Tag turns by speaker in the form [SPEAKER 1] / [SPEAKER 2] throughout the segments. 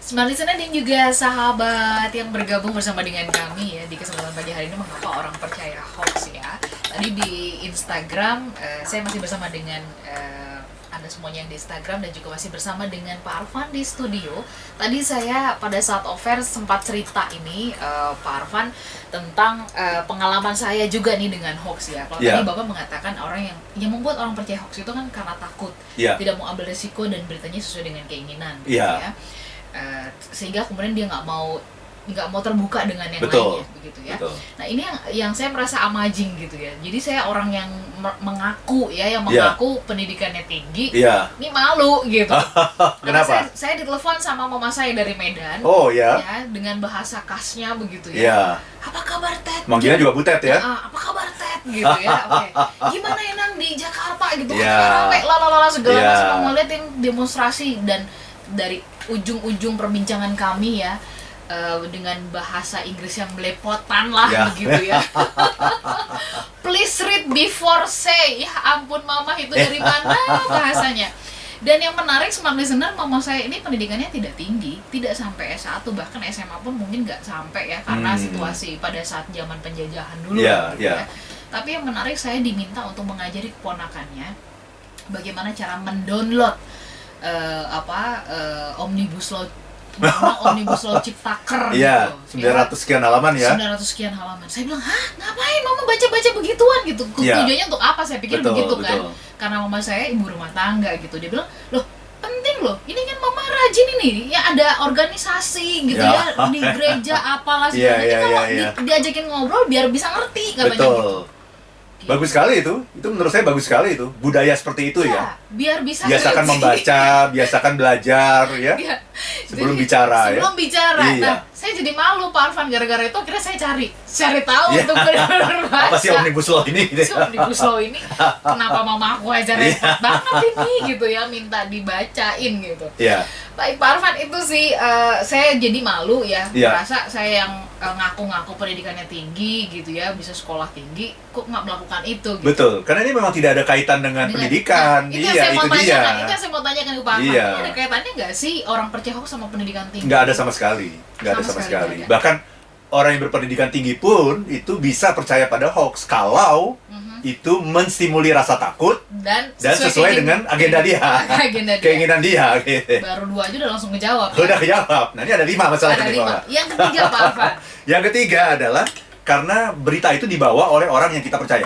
[SPEAKER 1] Smart listener dan juga sahabat yang bergabung bersama dengan kami ya di kesempatan pagi hari ini, mengapa orang percaya hoax ya. Tadi di Instagram saya masih bersama dengan Anda semuanya yang di Instagram dan juga masih bersama dengan Pak Arfan di studio. Tadi saya pada saat offer sempat cerita ini Pak Arfan tentang pengalaman saya juga nih dengan hoax ya. Kalau tadi Bapak mengatakan orang yang membuat orang percaya hoax itu kan karena takut, tidak mau ambil resiko dan beritanya sesuai dengan keinginan gitu ya. Sehingga kemudian dia nggak mau terbuka dengan yang lainnya begitu ya. Nah ini yang saya merasa amazing gitu ya. Jadi saya orang yang mengaku pendidikannya tinggi, ini malu gitu.
[SPEAKER 2] Kenapa?
[SPEAKER 1] Saya ditelepon sama mama saya dari Medan, ya, dengan bahasa khasnya begitu ya. Apa kabar Ted?
[SPEAKER 2] Manggilnya juga Butet ya?
[SPEAKER 1] Apa kabar Ted gitu ya. Gimana ya Nang di Jakarta gitu, rame lalala segala macam, mau lihat yang demonstrasi. Dan dari ujung-ujung perbincangan kami ya, dengan bahasa Inggris yang belepotan lah begitu ya. Please read before say. Ya ampun mama, itu dari mana bahasanya. Dan yang menarik Smart Listener, mama saya ini pendidikannya tidak tinggi, tidak sampai S1, bahkan SMA pun mungkin nggak sampai ya, karena situasi pada saat zaman penjajahan dulu gitu ya. Tapi yang menarik, saya diminta untuk mengajari keponakannya bagaimana cara mendownload Omnibus Law Ciptaker
[SPEAKER 2] gitu. 900 sekian halaman ya.
[SPEAKER 1] 900 sekian halaman. Saya bilang, "Hah, ngapain mama baca-baca begituan gitu?" Tujuannya untuk apa? Saya pikir begitu kan. Karena mama saya ibu rumah tangga gitu. Dia bilang, "Loh, penting loh. Ini kan mama rajin ini. Ya ada organisasi gitu ya di gereja apalah segala macam. Kalau diajakin ngobrol biar bisa ngerti," katanya gitu.
[SPEAKER 2] Bagus sekali itu menurut saya bagus sekali itu, budaya seperti itu ya.
[SPEAKER 1] Biar bisa
[SPEAKER 2] biasakan membaca, biasakan belajar ya. Sebelum bicara.
[SPEAKER 1] Nah, saya jadi malu Pak Arfan, gara-gara itu akhirnya saya cari tahu untuk benar-benar baca.
[SPEAKER 2] Apa sih Omnibus Law ini?
[SPEAKER 1] Omnibus Law ini kenapa mama aku aja repot banget ini gitu ya, minta dibacain gitu. Baik Pak Arfan, itu sih saya jadi malu ya, merasa saya yang ngaku-ngaku pendidikannya tinggi gitu ya, bisa sekolah tinggi, kok nggak melakukan itu gitu.
[SPEAKER 2] Betul, karena ini memang tidak ada kaitan dengan pendidikan.
[SPEAKER 1] Itu yang saya mau tanyakan ke Pak Arfan. Ini ada kaitannya nggak sih orang percaya hoax sama pendidikan tinggi?
[SPEAKER 2] Nggak ada sama sekali. Bahkan orang yang berpendidikan tinggi pun itu bisa percaya pada hoax kalau itu menstimuli rasa takut dan sesuai dengan agenda dia. Keinginan dia gitu.
[SPEAKER 1] Baru 2 aja udah langsung ngejawab.
[SPEAKER 2] Udah kejawab. Nah, ini ada 5 masalahnya.
[SPEAKER 1] Yang ketiga Pak Arfan.
[SPEAKER 2] Yang ketiga adalah karena berita itu dibawa oleh orang yang kita percaya.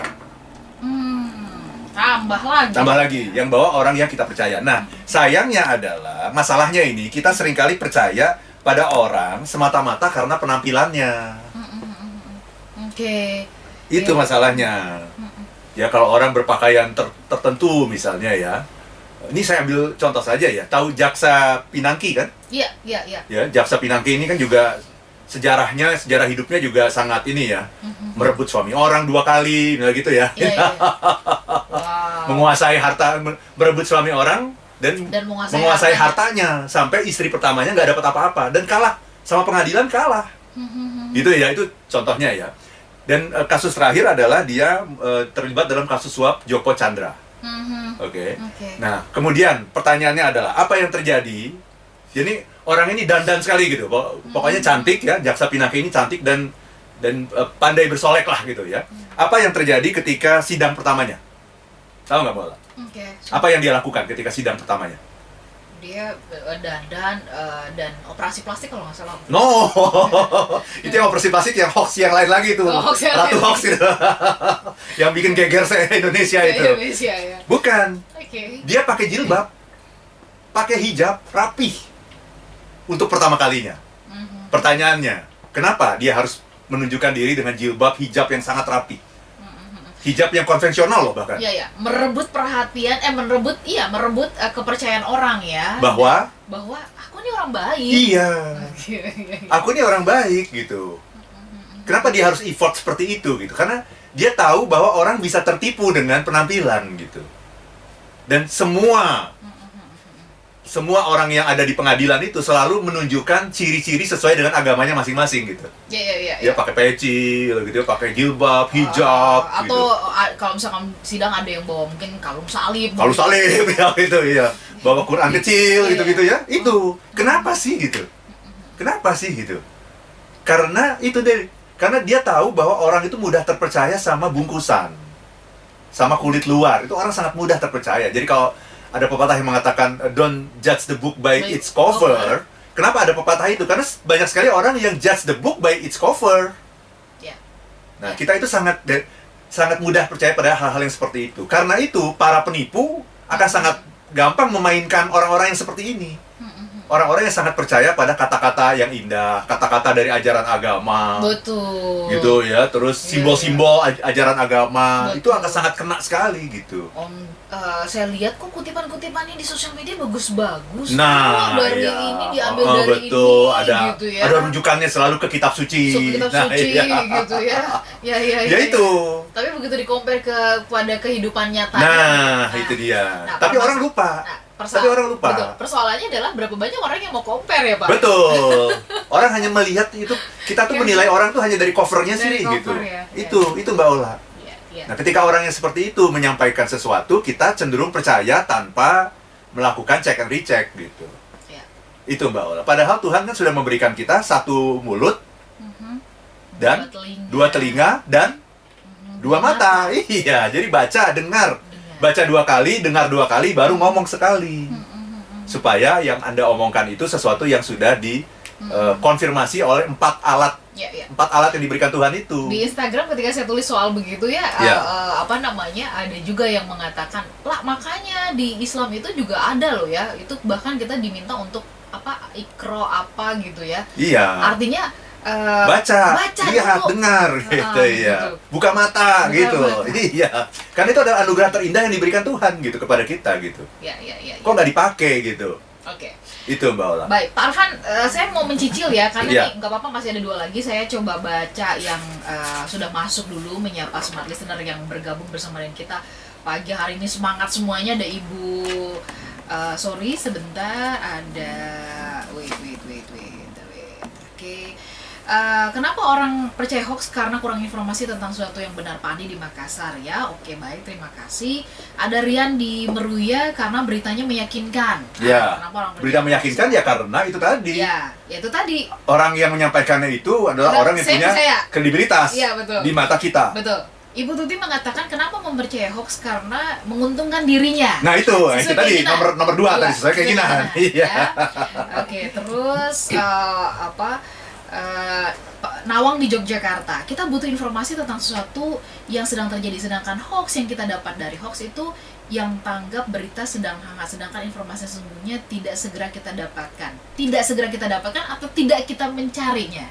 [SPEAKER 2] Tambah lagi, yang bawa orang yang kita percaya. Nah, sayangnya adalah masalahnya ini kita seringkali percaya pada orang semata-mata karena penampilannya. Itu masalahnya. Ya kalau orang berpakaian tertentu misalnya ya. Ini saya ambil contoh saja ya. Tahu Jaksa Pinangki kan?
[SPEAKER 1] Iya.
[SPEAKER 2] Ya, Jaksa Pinangki ini kan juga sejarah hidupnya juga sangat ini ya. Merebut suami orang 2 kali, gitu ya. Menguasai harta, merebut suami orang dan menguasai hartanya sampai istri pertamanya nggak dapat apa-apa dan kalah sama pengadilan, kalah. Gitu ya, itu contohnya ya. Dan kasus terakhir adalah dia terlibat dalam kasus suap Joko Chandra. Nah, kemudian pertanyaannya adalah apa yang terjadi? Jadi orang ini dandan sekali gitu, pokoknya cantik ya, Jaksa Pinangki ini cantik dan pandai bersolek lah gitu ya. Apa yang terjadi ketika sidang pertamanya? Tahu nggak Bola? Apa yang dia lakukan ketika sidang pertamanya?
[SPEAKER 1] Dia dandan dan operasi plastik kalau nggak salah.
[SPEAKER 2] No, itu yang operasi plastik, yang hoax yang lain lagi itu. Ratu hoax itu. Yang bikin geger Indonesia itu. Bukan. Dia pakai jilbab, pakai hijab, rapih untuk pertama kalinya. Pertanyaannya, kenapa dia harus menunjukkan diri dengan jilbab hijab yang sangat rapi? Hijab yang konvensional loh bahkan.
[SPEAKER 1] Merebut perhatian, merebut kepercayaan orang ya.
[SPEAKER 2] Bahwa
[SPEAKER 1] aku ini orang baik.
[SPEAKER 2] Iya. Aku ini orang baik gitu. Kenapa dia harus effort seperti itu gitu? Karena dia tahu bahwa orang bisa tertipu dengan penampilan gitu. Dan semua orang yang ada di pengadilan itu selalu menunjukkan ciri-ciri sesuai dengan agamanya masing-masing gitu. Dia pakai peci, gitu, pakai jilbab, hijab.
[SPEAKER 1] Atau kalau misalkan sidang ada yang bawa mungkin kalung salib.
[SPEAKER 2] Kalung salib ya gitu ya. Bawa Quran kecil gitu-gitu ya. Itu kenapa sih gitu? Kenapa sih gitu? Karena itu deh, karena dia tahu bahwa orang itu mudah terpercaya sama bungkusan, sama kulit luar. Itu orang sangat mudah terpercaya. Jadi kalau ada pepatah yang mengatakan don't judge the book by its cover. Kenapa ada pepatah itu? Karena banyak sekali orang yang judge the book by its cover. Nah, kita itu sangat mudah percaya pada hal-hal yang seperti itu. Karena itu, para penipu akan sangat gampang memainkan orang-orang yang seperti ini. Orang-orang yang sangat percaya pada kata-kata yang indah, kata-kata dari ajaran agama.
[SPEAKER 1] Betul.
[SPEAKER 2] Gitu ya, terus simbol-simbol ajaran agama. Betul. Itu akan sangat kena sekali gitu.
[SPEAKER 1] Saya lihat kok kutipan-kutipannya di sosial media bagus-bagus.
[SPEAKER 2] Nah,
[SPEAKER 1] dari
[SPEAKER 2] iya.
[SPEAKER 1] ini diambil dari
[SPEAKER 2] betul.
[SPEAKER 1] ini,
[SPEAKER 2] Ada,
[SPEAKER 1] gitu ya.
[SPEAKER 2] ada rujukannya selalu ke kitab suci.
[SPEAKER 1] Kitab suci, gitu ya. Ya
[SPEAKER 2] itu.
[SPEAKER 1] Tapi begitu di-compare kepada kehidupan nyatanya.
[SPEAKER 2] Nah, itu dia. Tapi orang lupa. Tapi orang lupa.
[SPEAKER 1] Betul. Persoalannya adalah berapa banyak orang yang mau compare ya, Pak?
[SPEAKER 2] Betul. Orang hanya melihat itu, kita tuh menilai orang tuh hanya dari covernya sih gitu.
[SPEAKER 1] Ya.
[SPEAKER 2] Itu Mbak Ola.
[SPEAKER 1] Ya.
[SPEAKER 2] Nah, ketika orang yang seperti itu menyampaikan sesuatu, kita cenderung percaya tanpa melakukan check and recheck gitu.
[SPEAKER 1] Ya.
[SPEAKER 2] Itu Mbak Ola. Padahal Tuhan kan sudah memberikan kita satu mulut dan dua telinga dan dua mata. Iya, jadi baca, dengar. Baca 2 kali, dengar 2 kali, baru ngomong sekali. Supaya yang Anda omongkan itu sesuatu yang sudah dikonfirmasi oleh 4 alat. 4 alat yang diberikan Tuhan itu.
[SPEAKER 1] Di Instagram ketika saya tulis soal begitu ya, ada juga yang mengatakan, lah makanya di Islam itu juga ada loh ya. Itu bahkan kita diminta untuk ikro gitu ya.
[SPEAKER 2] Iya.
[SPEAKER 1] Artinya
[SPEAKER 2] baca lihat,
[SPEAKER 1] dulu.
[SPEAKER 2] dengar gitu ya. Buka mata gitu. Iya. Karena itu adalah anugerah terindah yang diberikan Tuhan gitu kepada kita gitu.
[SPEAKER 1] Iya.
[SPEAKER 2] Kok nggak dipakai gitu?
[SPEAKER 1] Oke.
[SPEAKER 2] Itu Mbak Ola.
[SPEAKER 1] Baik, Pak Arfan, saya mau mencicil ya, karena nih nggak apa-apa masih ada 2 lagi. Saya coba baca yang sudah masuk dulu, menyapa smart listener yang bergabung bersama dengan kita pagi hari ini. Semangat semuanya. Ada Ibu, sorry sebentar, ada wait. Oke. Kenapa orang percaya hoax? Karena kurang informasi tentang sesuatu yang benar. Pak Andi di Makassar ya. Oke, baik, terima kasih. Ada Rian di Meruya, karena beritanya meyakinkan.
[SPEAKER 2] Ya.
[SPEAKER 1] Kenapa orang
[SPEAKER 2] berita meyakinkan ya karena itu tadi.
[SPEAKER 1] Ya itu tadi.
[SPEAKER 2] Orang yang menyampaikannya itu adalah orang yang punya kredibilitas di mata kita.
[SPEAKER 1] Betul. Ibu Tuti mengatakan kenapa mempercayai hoax karena menguntungkan dirinya.
[SPEAKER 2] Nah itu tadi nomor 2 tadi, sesuai keinginan. Iya.
[SPEAKER 1] Oke, terus Nawang di Yogyakarta, kita butuh informasi tentang sesuatu yang sedang terjadi, sedangkan hoax yang kita dapat dari hoax itu yang tanggap berita sedang hangat, sedangkan informasi sesungguhnya tidak segera kita dapatkan atau tidak kita mencarinya.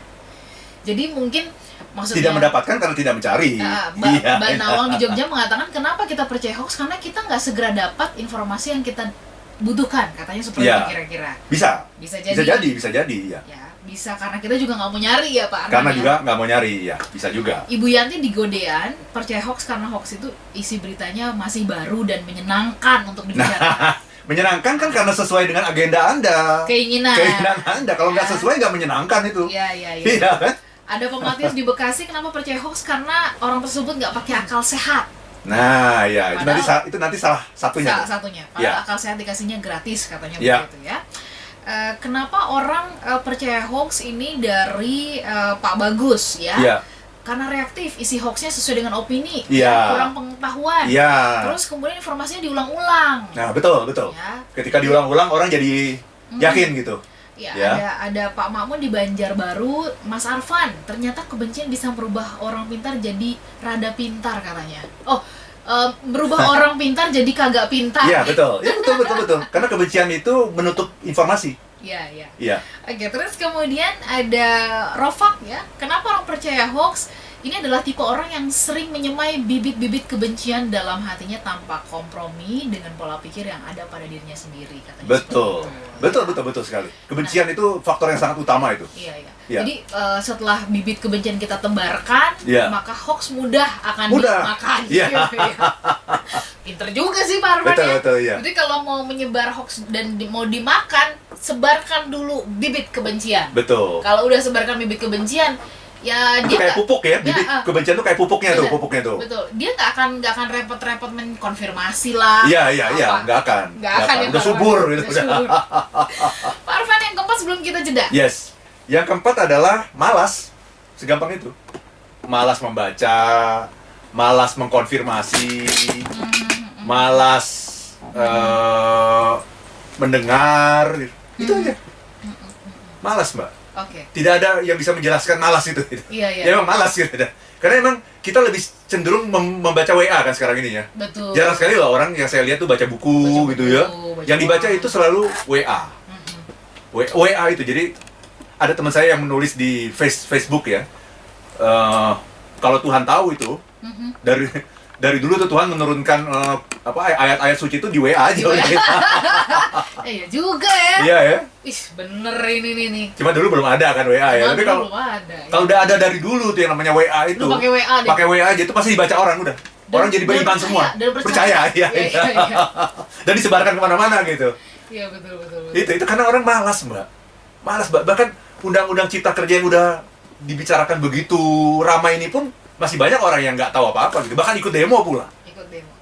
[SPEAKER 1] Jadi mungkin maksudnya
[SPEAKER 2] tidak mendapatkan karena tidak mencari.
[SPEAKER 1] Mbak Nawang di Jogja mengatakan kenapa kita percaya hoax karena kita nggak segera dapat informasi yang kita butuhkan, katanya seperti itu kira-kira. Bisa jadi ya. Bisa karena kita juga nggak mau nyari ya Pak Arman.
[SPEAKER 2] Karena juga nggak mau nyari ya, bisa juga.
[SPEAKER 1] Ibu Yanti di Godean percaya hoax karena hoax itu isi beritanya masih baru dan menyenangkan untuk dibicarakan.
[SPEAKER 2] Menyenangkan kan karena sesuai dengan agenda Anda.
[SPEAKER 1] Keinginan
[SPEAKER 2] Anda. Kalau nggak sesuai nggak menyenangkan itu.
[SPEAKER 1] Iya kan? Ada Pematius di Bekasi, kenapa percaya hoax? Karena orang tersebut nggak pakai akal sehat.
[SPEAKER 2] Nah, ya itu nanti salah satunya.
[SPEAKER 1] Padahal akal sehat dikasihnya gratis katanya begitu ya. Kenapa orang percaya hoax ini dari Pak Bagus ya? Karena reaktif, isi hoaxnya sesuai dengan opini, kurang pengetahuan. Terus kemudian informasinya diulang-ulang.
[SPEAKER 2] Nah, betul. Ya. Ketika diulang-ulang orang jadi yakin gitu.
[SPEAKER 1] Ada Pak Makmun di Banjarbaru, Mas Arfan, ternyata kebencian bisa merubah orang pintar jadi rada pintar katanya. Merubah orang pintar jadi kagak pintar.
[SPEAKER 2] Iya, betul. Karena kebencian itu menutup informasi. Iya.
[SPEAKER 1] Oke, terus kemudian ada Rofak ya. Kenapa orang percaya hoax? Ini adalah tipe orang yang sering menyemai bibit-bibit kebencian dalam hatinya tanpa kompromi dengan pola pikir yang ada pada dirinya sendiri, katanya.
[SPEAKER 2] Betul sekali. Kebencian itu faktor yang sangat utama itu.
[SPEAKER 1] Iya. Jadi setelah bibit kebencian kita tebarkan, maka hoax mudah akan dimakan. Pinter juga sih Pak Arman ya.
[SPEAKER 2] Betul.
[SPEAKER 1] Jadi kalau mau menyebar hoax dan mau dimakan, sebarkan dulu bibit kebencian.
[SPEAKER 2] Betul.
[SPEAKER 1] Kalau udah sebarkan bibit kebencian, ya
[SPEAKER 2] itu
[SPEAKER 1] dia
[SPEAKER 2] kayak pupuk ya, bibit kebencian tuh kayak pupuknya tuh.
[SPEAKER 1] Betul. Dia nggak akan repot-repot mengkonfirmasi lah.
[SPEAKER 2] Iya, nggak akan.
[SPEAKER 1] Ya,
[SPEAKER 2] udah subur gitu.
[SPEAKER 1] Pak Arfan yang keempat sebelum kita jeda.
[SPEAKER 2] Yes. Yang keempat adalah malas. Segampang itu. Malas membaca, malas mengkonfirmasi, malas mendengar. Itu aja. Malas, Mbak. Tidak ada yang bisa menjelaskan malas itu.
[SPEAKER 1] Iya.
[SPEAKER 2] Ya memang malas gitu. Karena emang kita lebih cenderung membaca WA kan sekarang ini ya.
[SPEAKER 1] Betul.
[SPEAKER 2] Jarang sekali lah orang yang saya lihat tuh baca buku gitu ya. Yang dibaca itu selalu WA. WA itu. Jadi ada teman saya yang menulis di Facebook ya. Kalau Tuhan tahu itu dari dulu tuh Tuhan menurunkan ayat-ayat suci itu di WA aja.
[SPEAKER 1] Iya juga ya.
[SPEAKER 2] Iya ya.
[SPEAKER 1] Ih, bener ini nih.
[SPEAKER 2] Cuma dulu belum ada kan WA ya. Tapi kalau udah ada dari dulu tuh yang namanya WA itu. Pakai WA aja itu pasti dibaca orang udah. Orang jadi beriman semua. Percaya ya. Dan disebarkan kemana-mana gitu.
[SPEAKER 1] Iya betul.
[SPEAKER 2] Itu karena orang malas, Mbak. Malas, Mbak. Bahkan undang-undang cipta kerja yang udah dibicarakan begitu ramai ini pun masih banyak orang yang nggak tahu apa-apa gitu, bahkan ikut demo pula.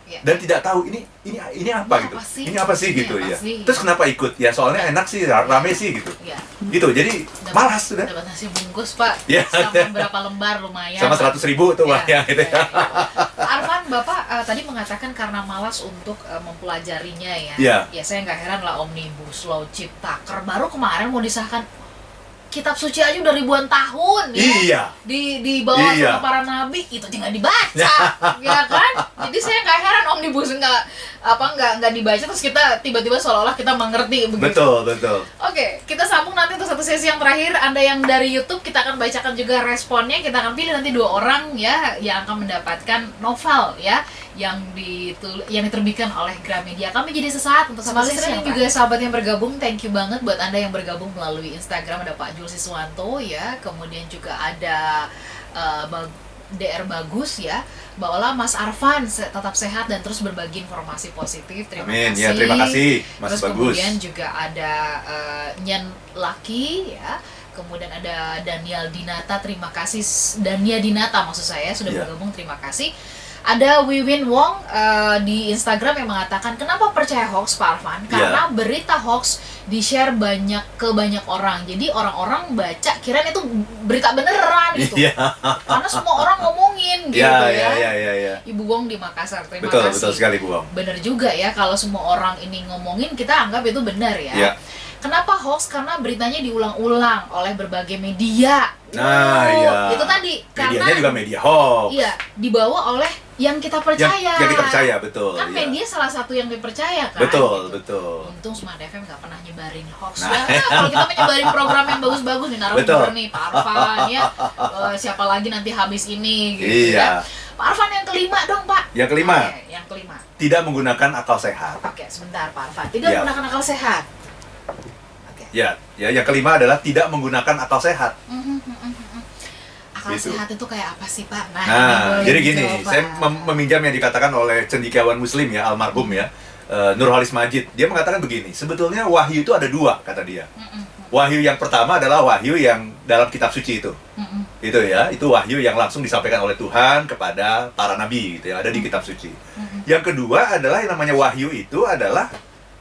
[SPEAKER 2] Ya. Dan tidak tahu ini apa gitu. Ini apa sih gitu ya. Terus kenapa ikut? Ya soalnya enak sih, rame sih gitu. Ya. Gitu. Jadi malas sudah.
[SPEAKER 1] Dapat nasi bungkus, Pak.
[SPEAKER 2] Ya.
[SPEAKER 1] Sama berapa lembar lumayan.
[SPEAKER 2] Sama 100.000 tuh ya gitu. Ya.
[SPEAKER 1] Arfan, Bapak tadi mengatakan karena malas untuk mempelajarinya ya.
[SPEAKER 2] Ya.
[SPEAKER 1] Ya saya nggak heran lah Omnibus Law Ciptaker baru kemarin mau disahkan. Kitab suci aja udah ribuan tahun ya.
[SPEAKER 2] Iya.
[SPEAKER 1] Dibawa sama para nabi itu juga dibaca. Ya kan? Jadi saya nggak heran Omnibus nggak dibaca terus kita tiba-tiba seolah-olah kita mengerti begitu.
[SPEAKER 2] Betul.
[SPEAKER 1] Oke, kita sambung nanti untuk satu sesi yang terakhir. Anda yang dari YouTube kita akan bacakan juga responnya. Kita akan pilih nanti 2 orang ya yang akan mendapatkan novel ya yang diterbitkan oleh Gramedia. Kami jadi sesaat untuk satu sesi yang juga sahabat yang bergabung. Thank you banget buat Anda yang bergabung melalui Instagram, ada Pak Jul Siswanto ya, kemudian juga ada DR Bagus ya, Mbak Ola, Mas Arfan tetap sehat dan terus berbagi informasi positif. Terima kasih.
[SPEAKER 2] Ya, terima kasih Mas
[SPEAKER 1] terus
[SPEAKER 2] Bagus.
[SPEAKER 1] Kemudian juga ada Nyen Laki ya. Kemudian ada Daniel Dinata, terima kasih Dania Dinata maksud saya sudah bergabung, terima kasih. Ada Wiwin Wong di Instagram yang mengatakan kenapa percaya hoax, Pak Arfan? Karena berita hoax di-share ke banyak orang. Jadi orang-orang baca kirain itu berita beneran gitu. Karena semua orang ngomongin gitu ya. Ibu Wong di Makassar, terima kasih.
[SPEAKER 2] Betul sekali Bu Wong.
[SPEAKER 1] Bener juga ya, kalau semua orang ini ngomongin kita anggap itu benar ya. Kenapa hoax? Karena beritanya diulang-ulang oleh berbagai media. Itu tadi.
[SPEAKER 2] Medianya juga media hoax.
[SPEAKER 1] Iya, dibawa oleh yang kita percaya.
[SPEAKER 2] Yang kita percaya, betul.
[SPEAKER 1] Kan media salah satu yang dipercaya kan.
[SPEAKER 2] Betul.
[SPEAKER 1] Untung Smart FM nggak pernah nyebarin hoax. Kalau kita menyebarin program yang bagus-bagus nih, narasumber nih, Pak Arfan ya. Siapa lagi nanti habis ini gitu ya. Pak Arfan yang kelima dong, Pak.
[SPEAKER 2] Yang kelima.
[SPEAKER 1] Yang kelima.
[SPEAKER 2] Tidak menggunakan akal sehat.
[SPEAKER 1] Oke, sebentar Pak Arfan. Tidak menggunakan akal sehat.
[SPEAKER 2] Ya, yang kelima adalah tidak menggunakan akal sehat.
[SPEAKER 1] Akal sehat itu kayak apa sih, Pak?
[SPEAKER 2] Jadi gini, saya meminjam yang dikatakan oleh cendekiawan Muslim ya, almarhum ya, Nurholis Majid. Dia mengatakan begini, sebetulnya wahyu itu ada 2 kata dia. Wahyu yang pertama adalah wahyu yang dalam kitab suci itu. Itu ya, itu wahyu yang langsung disampaikan oleh Tuhan kepada para nabi gitu ya, ada di kitab suci. Yang kedua adalah yang namanya wahyu itu adalah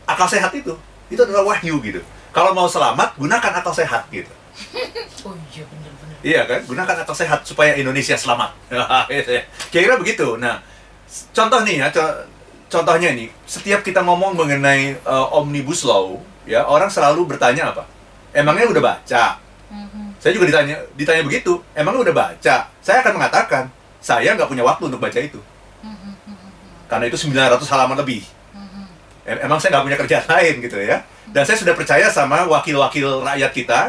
[SPEAKER 2] akal sehat itu. Itu adalah wahyu gitu. Kalau mau selamat, gunakan akal sehat gitu.
[SPEAKER 1] Oh iya, benar-benar.
[SPEAKER 2] Iya kan, gunakan akal sehat supaya Indonesia selamat. Kira-kira begitu. Nah, contoh nih ya, contohnya nih, setiap kita ngomong mengenai Omnibus Law, ya orang selalu bertanya apa? Emangnya udah baca? Saya juga ditanya begitu. Emangnya udah baca? Saya akan mengatakan, saya nggak punya waktu untuk baca itu. Karena itu 900 halaman lebih. Emang saya nggak punya kerjaan lain gitu ya. Dan saya sudah percaya sama wakil-wakil rakyat kita,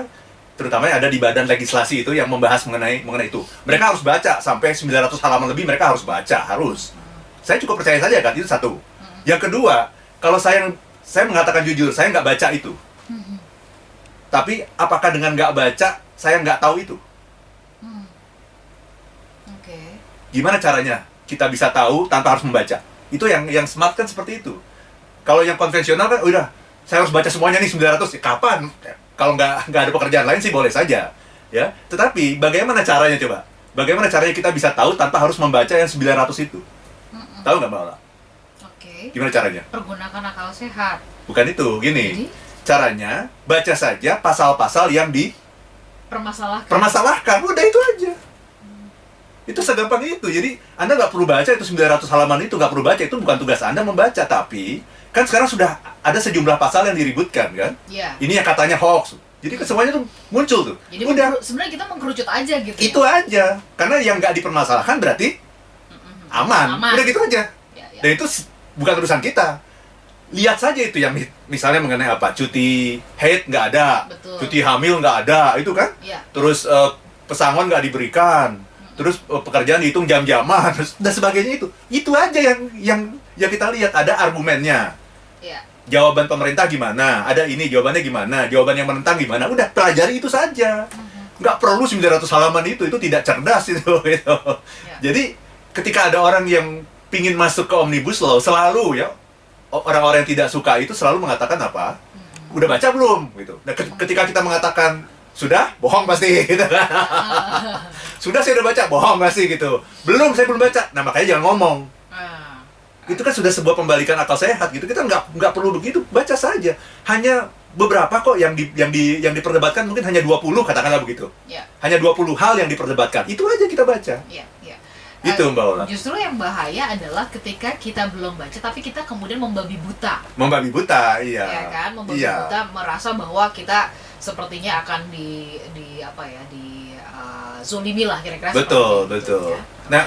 [SPEAKER 2] terutama yang ada di badan legislasi itu yang membahas mengenai itu. Mereka harus baca sampai 900 halaman lebih, mereka harus baca, harus. Saya cukup percaya saja kan, itu satu. Yang kedua, kalau saya mengatakan jujur, saya nggak baca itu. Tapi apakah dengan nggak baca, saya nggak tahu itu? Gimana caranya kita bisa tahu tanpa harus membaca? Itu yang smart kan seperti itu. Kalau yang konvensional kan udah, saya harus baca semuanya nih 900, kapan? Kalau nggak ada pekerjaan lain sih boleh saja, ya. Tetapi bagaimana caranya coba? Bagaimana caranya kita bisa tahu tanpa harus membaca yang 900 itu? Tahu nggak Mbak Ola? Gimana caranya?
[SPEAKER 1] Pergunakan akal sehat.
[SPEAKER 2] Bukan itu, gini. Caranya baca saja pasal-pasal yang permasalahkan, udah itu aja. Itu segampang itu. Jadi Anda nggak perlu baca itu 900 halaman itu, nggak perlu baca, itu bukan tugas Anda membaca. Tapi kan sekarang sudah ada sejumlah pasal yang diributkan kan.
[SPEAKER 1] Iya.
[SPEAKER 2] Ini yang katanya hoax. Jadi semuanya tuh muncul tuh.
[SPEAKER 1] Jadi
[SPEAKER 2] udah.
[SPEAKER 1] Sebenarnya kita mengkerucut aja gitu.
[SPEAKER 2] Itu aja. Karena yang nggak dipermasalahkan berarti aman. Udah gitu aja.
[SPEAKER 1] Ya.
[SPEAKER 2] Dan itu bukan urusan kita. Lihat saja itu yang misalnya mengenai apa, cuti haid nggak ada,
[SPEAKER 1] Betul.
[SPEAKER 2] cuti hamil nggak ada, itu kan.
[SPEAKER 1] Ya.
[SPEAKER 2] Terus pesangon nggak diberikan. Terus pekerjaan dihitung jam-jaman dan sebagainya itu aja yang kita lihat. Ada argumennya, jawaban pemerintah gimana, ada ini jawabannya gimana, jawaban yang menentang gimana, udah pelajari itu saja. Nggak perlu 900 halaman itu tidak cerdas itu. Jadi ketika ada orang yang pingin masuk ke Omnibus Law, selalu ya orang-orang yang tidak suka itu selalu mengatakan apa, udah baca belum gitu. Nah, ketika kita mengatakan sudah, bohong pasti gitu. Sudah, saya udah baca, bohong pasti gitu. Belum, saya belum baca. Nah, makanya jangan ngomong. Itu kan sudah sebuah pembalikan akal sehat gitu. Kita nggak perlu begitu, baca saja. Hanya beberapa kok yang diperdebatkan, mungkin hanya 20, katakanlah begitu. Hanya 20 hal yang diperdebatkan. Itu aja kita baca. Itu Mbak Ola.
[SPEAKER 1] Justru yang bahaya adalah ketika kita belum baca tapi kita kemudian membabi buta.
[SPEAKER 2] Membabi buta, iya.
[SPEAKER 1] Ya kan, membabi buta, merasa bahwa kita sepertinya akan zolimi lah kira-kira.
[SPEAKER 2] Betul.
[SPEAKER 1] Ya.
[SPEAKER 2] Nah,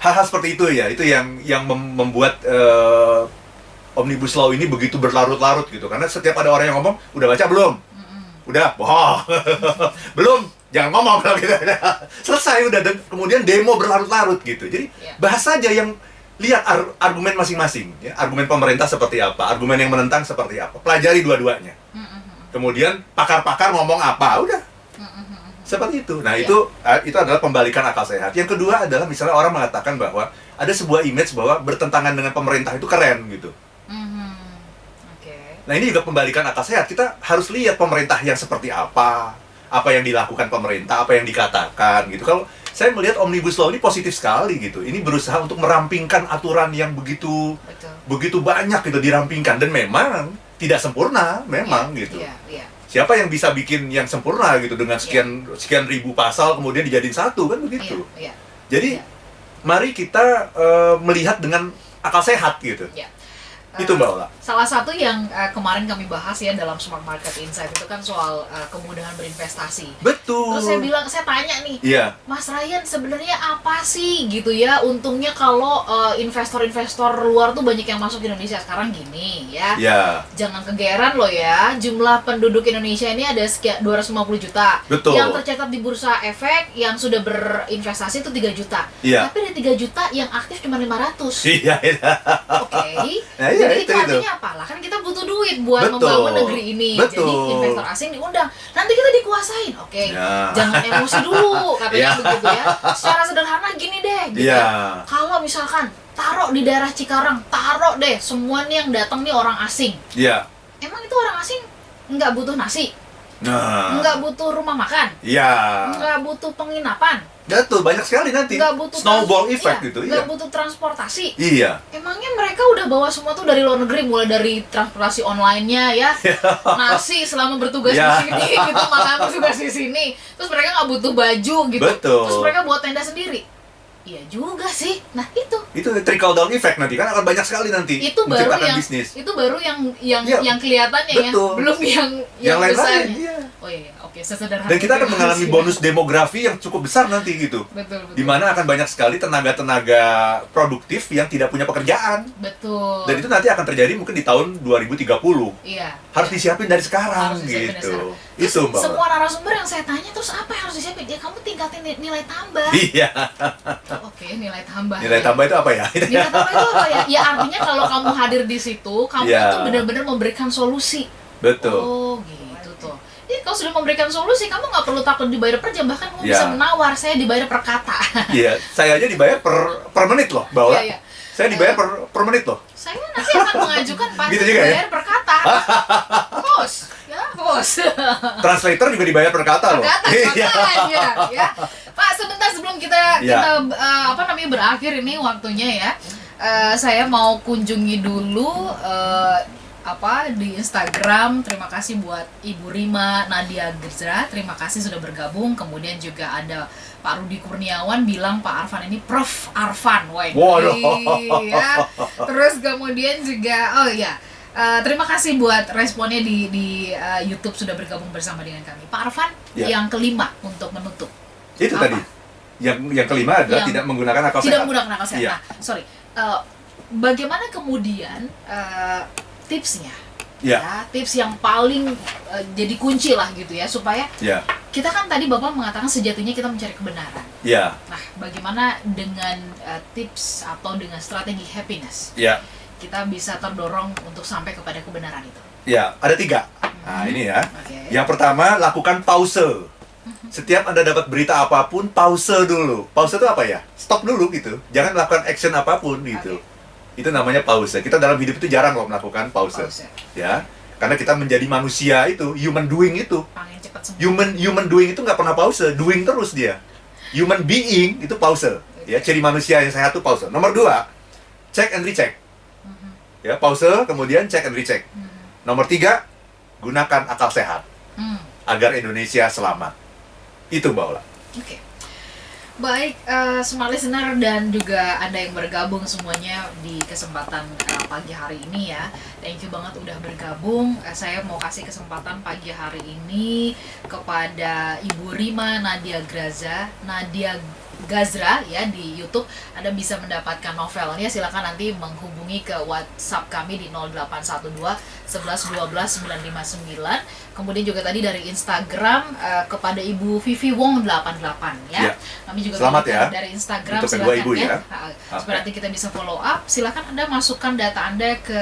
[SPEAKER 2] hal-hal seperti itu ya, itu yang membuat Omnibus Law ini begitu berlarut-larut gitu. Karena setiap ada orang yang ngomong, udah baca belum? Udah, bohong. Belum, jangan ngomong kalau gitu. Selesai udah, dan kemudian demo berlarut-larut gitu. Jadi bahas saja yang lihat argumen masing-masing ya. Argumen pemerintah seperti apa, argumen yang menentang seperti apa. Pelajari dua-duanya. Kemudian pakar-pakar ngomong apa, udah. Seperti itu. Nah, itu adalah pembalikan akal sehat. Yang kedua adalah misalnya orang mengatakan bahwa ada sebuah image bahwa bertentangan dengan pemerintah itu keren gitu. Nah, ini juga pembalikan akal sehat. Kita harus lihat pemerintah yang seperti apa yang dilakukan pemerintah, apa yang dikatakan gitu. Kalau saya melihat Omnibus Law ini positif sekali gitu. Ini berusaha untuk merampingkan aturan yang begitu banyak gitu, dirampingkan. Dan memang tidak sempurna, memang gitu. Siapa yang bisa bikin yang sempurna gitu dengan sekian ribu pasal kemudian dijadiin satu, kan begitu. Jadi mari kita melihat dengan akal sehat gitu. Itu Mbak Ola.
[SPEAKER 1] Salah satu yang kemarin kami bahas ya dalam Smart Market Insight itu kan soal kemudahan berinvestasi.
[SPEAKER 2] Betul.
[SPEAKER 1] Terus saya tanya nih, Mas Ryan, sebenarnya apa sih gitu ya untungnya kalau investor-investor luar tuh banyak yang masuk ke Indonesia sekarang gini ya. Jangan kegeeran loh ya, jumlah penduduk Indonesia ini ada sekian 250 juta.
[SPEAKER 2] Betul.
[SPEAKER 1] Yang tercatat di bursa efek yang sudah berinvestasi itu 3 juta. Tapi dari 3 juta yang aktif cuma 500. Oke. Jadi itu artinya apa? Lah kan kita butuh duit buat membangun negeri ini. Jadi investor asing diundang. Nanti kita dikuasain. Jangan emosi dulu katanya begitu ya. Secara sederhana gini deh gitu. Kalau misalkan taruh di daerah Cikarang, taruh deh semua nih yang datang nih orang asing. Emang itu orang asing nggak butuh nasi? Nggak butuh rumah makan? Nggak butuh penginapan?
[SPEAKER 2] Betul, banyak sekali nanti.
[SPEAKER 1] Nggak butuh
[SPEAKER 2] snowball effect gitu.
[SPEAKER 1] Nggak butuh transportasi. Emangnya mereka udah bawa semua tuh dari luar negeri, mulai dari transportasi online-nya ya, nasi selama bertugas di sini gitu, makan bertugas di sini. Terus mereka nggak butuh baju gitu. Terus mereka buat tenda sendiri. Iya juga sih. Nah, itu
[SPEAKER 2] trickle down effect nanti kan akan banyak sekali nanti.
[SPEAKER 1] Itu baru yang
[SPEAKER 2] bisnis.
[SPEAKER 1] Itu baru yang kelihatannya ya. Belum yang besar. Oh iya, oke, sesederhana.
[SPEAKER 2] Dan kita akan mengalami bonus demografi yang cukup besar nanti gitu.
[SPEAKER 1] Betul.
[SPEAKER 2] Di mana akan banyak sekali tenaga-tenaga produktif yang tidak punya pekerjaan.
[SPEAKER 1] Betul.
[SPEAKER 2] Dan itu nanti akan terjadi mungkin di tahun 2030. Harus disiapin dari sekarang gitu. Itu Mbak.
[SPEAKER 1] Semua narasumber yang saya tanya, terus apa yang harus disiapin? Ya kamu tingkatin nilai tambah. Oke, nilai tambah.
[SPEAKER 2] Nilai tambah itu apa ya?
[SPEAKER 1] Nilai tambah itu apa ya? Ya artinya kalau kamu hadir di situ, kamu itu benar-benar memberikan solusi.
[SPEAKER 2] Betul.
[SPEAKER 1] Oh, gitu tuh. Jadi kalau sudah memberikan solusi, kamu nggak perlu takut dibayar per jam, bahkan kamu bisa menawar, saya dibayar per kata.
[SPEAKER 2] Iya, saya aja dibayar per menit loh, Mbak Ola. Saya dibayar per menit loh.
[SPEAKER 1] Saya nanti akan mengajukan pasti
[SPEAKER 2] gitu
[SPEAKER 1] dibayar per kata. Host.
[SPEAKER 2] Translator juga dibayar per kata loh.
[SPEAKER 1] Ya. Pak, sebentar sebelum kita berakhir ini waktunya ya. Saya mau kunjungi dulu di Instagram. Terima kasih buat Ibu Rima Nadia Gazra, terima kasih sudah bergabung. Kemudian juga ada Pak Rudi Kurniawan bilang Pak Arfan ini Prof Arfan,
[SPEAKER 2] Waduh.
[SPEAKER 1] ya. Terus kemudian juga terima kasih buat responnya di YouTube sudah bergabung bersama dengan kami. Pak Arfan, yang kelima untuk menutup.
[SPEAKER 2] Itu
[SPEAKER 1] apa?
[SPEAKER 2] tadi. Yang kelima adalah tidak menggunakan akal sehat.
[SPEAKER 1] Tidak menggunakan akal sehat.
[SPEAKER 2] Iya.
[SPEAKER 1] Nah, sorry. Bagaimana kemudian tipsnya? Ya, tips yang paling jadi kunci lah gitu ya, supaya kita kan tadi Bapak mengatakan sejatinya kita mencari kebenaran.
[SPEAKER 2] Ya.
[SPEAKER 1] Nah, bagaimana dengan tips atau dengan strategi happiness?
[SPEAKER 2] Ya.
[SPEAKER 1] Kita bisa terdorong untuk sampai kepada kebenaran itu.
[SPEAKER 2] Ya, ada 3. Nah, ini ya.
[SPEAKER 1] Okay.
[SPEAKER 2] Yang pertama, lakukan pause. Setiap Anda dapat berita apapun, pause dulu. Pause itu apa ya? Stop dulu gitu. Jangan melakukan action apapun gitu. Itu namanya pause. Kita dalam hidup itu jarang loh melakukan pause. Ya. Karena kita menjadi manusia itu, human doing itu.
[SPEAKER 1] Pengen cepat sembuh.
[SPEAKER 2] Human doing itu nggak pernah pause, doing terus dia. Human being itu pause. Ya, ciri manusia yang sehat itu pause. Nomor 2, check and recheck. Ya, pause, kemudian check and recheck. Nomor 3, gunakan akal sehat agar Indonesia selamat. Itu Mbak Ola.
[SPEAKER 1] Oke. Baik, smart listener dan juga Anda yang bergabung semuanya di kesempatan pagi hari ini ya. Thank you banget udah bergabung. Saya mau kasih kesempatan pagi hari ini kepada Ibu Rima Nadia Gazra ya di YouTube. Anda bisa mendapatkan novelnya, silakan nanti menghubungi ke WhatsApp kami di 0812 11 12 959. Kemudian juga tadi dari Instagram kepada Ibu Vivi Wong 88 ya. Kami juga
[SPEAKER 2] selamat ya
[SPEAKER 1] dari Instagram,
[SPEAKER 2] untuk
[SPEAKER 1] silakan
[SPEAKER 2] Ibu ya.
[SPEAKER 1] Supaya nanti kita bisa follow up. Silakan Anda masukkan data Anda ke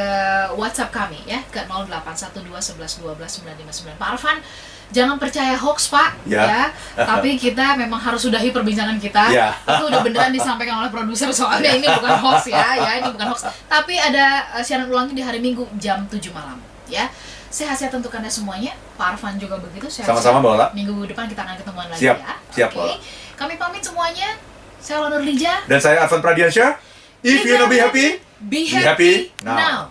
[SPEAKER 1] WhatsApp kami ya ke 0812 11 12 959. Pak Arfan, jangan percaya hoax Pak ya. Tapi kita memang harus sudahi perbincangan kita. Itu udah beneran disampaikan oleh produser, soalnya ini bukan hoax ya, ini bukan hoax. Tapi ada siaran ulangnya di hari Minggu jam 7 malam ya. Sehat-sehat untuk Anda semuanya. Pak Arfan juga begitu.
[SPEAKER 2] Sama-sama Mbak Ola.
[SPEAKER 1] Minggu depan kita akan ketemuan lagi
[SPEAKER 2] ya.
[SPEAKER 1] Siap. Kami pamit semuanya. Saya Lona Nurlija.
[SPEAKER 2] Dan saya Arfan Pradiansyah. If you wanna be happy,
[SPEAKER 1] be happy now.